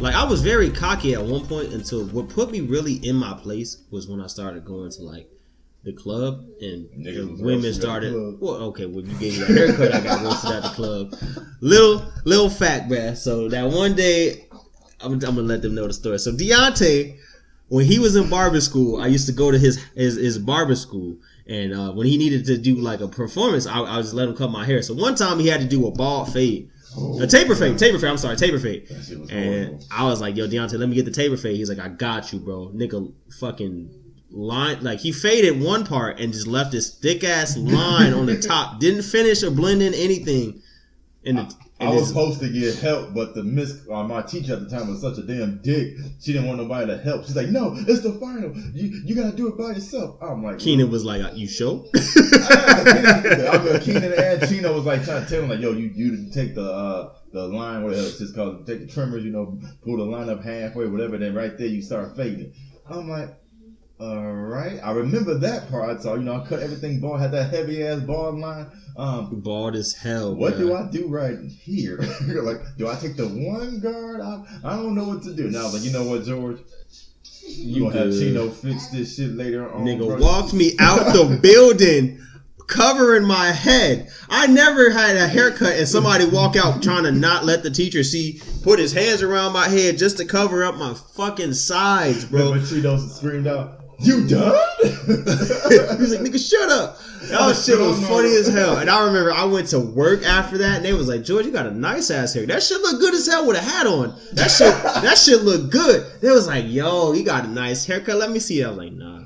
Like, I was very cocky at one point until what put me really in my place was when I started going to, like, the club and the women started. Well, okay, when you gave me a haircut, I got roasted at the club. Little fact, bruh. So that one day, I'm gonna let them know the story. So Deontay, when he was in barber school, I used to go to his barber school, and when he needed to do like a performance, I just let him cut my hair. So one time he had to do a bald fade. A taper fade. I'm sorry, taper fade. And I was like, yo, Deontay, let me get the taper fade. He's like, I got you, bro. Nigga fucking line, like he faded one part and just left this thick ass line on the top. Didn't finish or blend in anything. I was supposed to get help, but my teacher at the time was such a damn dick. She didn't want nobody to help. She's like, no, it's the final. You gotta do it by yourself. I'm like, Keenan was like, you sure? Keenan and Chino was like trying to tell him like, yo, you take the line, whatever it's just called, take the trimmers, pull the line up halfway, whatever. Then right there you start fading. I'm like, all right. I remember that part. So I cut everything bald, had that heavy ass bald line. Bald as hell. What do I do right here? Like, do I take the one guard? I don't know what to do. Now, but you know what, George? You gonna have Chino fix this shit later on. Nigga walked me out the building covering my head. I never had a haircut and somebody walk out trying to not let the teacher see, put his hands around my head just to cover up my fucking sides, bro. But Chino screamed out, "You done?" He was like, "Nigga, shut up." That shit was funny as hell. And I remember I went to work after that and they was like, "George, you got a nice ass hair. That shit look good as hell with a hat on. That shit look good." They was like, "Yo, you got a nice haircut. Let me see it." I was like, "Nah,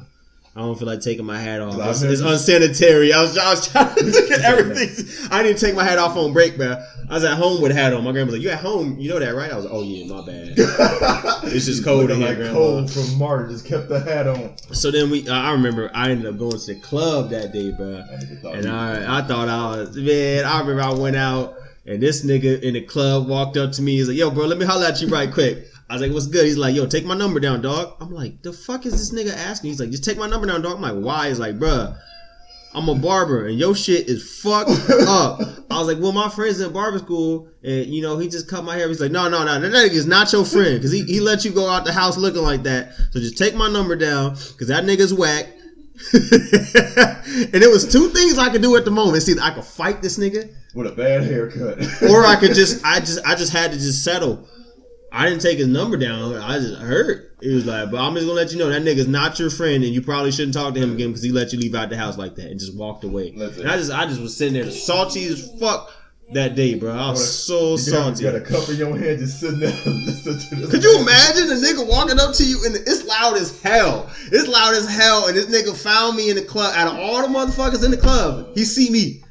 I don't feel like taking my hat off. It's unsanitary." I was trying to look at everything. I didn't take my hat off on break, man. I was at home with a hat on. My grandma was like, "You at home? You know that, right?" I was like, "Oh yeah, my bad. It's just cold in here, grandma." Cold from Martin, just kept the hat on. So then I remember I ended up going to the club that day, bro. And I thought I was, man, I remember I went out and this nigga in the club walked up to me. He's like, "Yo, bro, let me holler at you right quick." I was like, "What's good?" He's like, "Yo, take my number down, dog." I'm like, "The fuck is this nigga asking?" He's like, "Just take my number down, dog." I'm like, "Why?" He's like, "Bruh, I'm a barber and your shit is fucked up." I was like, "Well, my friend's in barber school and he just cut my hair." He's like, no, that nigga is not your friend because he let you go out the house looking like that. So just take my number down because that nigga's whack. And it was two things I could do at the moment. It's either I could fight this nigga with a bad haircut, or I could I just had to just settle. I didn't take his number down. I just hurt. He was like, "But I'm just gonna let you know that nigga's not your friend, and you probably shouldn't talk to him again because he let you leave out the house like that," and just walked away. And I just was sitting there salty as fuck that day, bro. I was so salty. You got a cup in your hand just sitting there listening to this. Could you imagine a nigga walking up to you and it's loud as hell. It's loud as hell, and this nigga found me in the club. Out of all the motherfuckers in the club, he see me.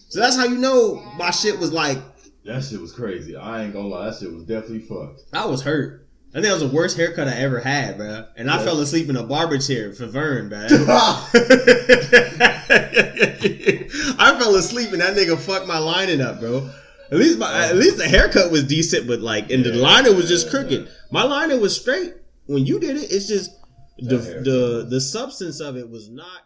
So that's how you know my shit was like. That shit was crazy. I ain't gonna lie. That shit was definitely fucked. I was hurt. I think that was the worst haircut I ever had, bro. And I fell asleep in a barber chair for Vern, bro. I fell asleep and that nigga fucked my lining up, bro. At least the haircut was decent, but and the liner was just crooked. My liner was straight. When you did it, it's just the substance of it was not.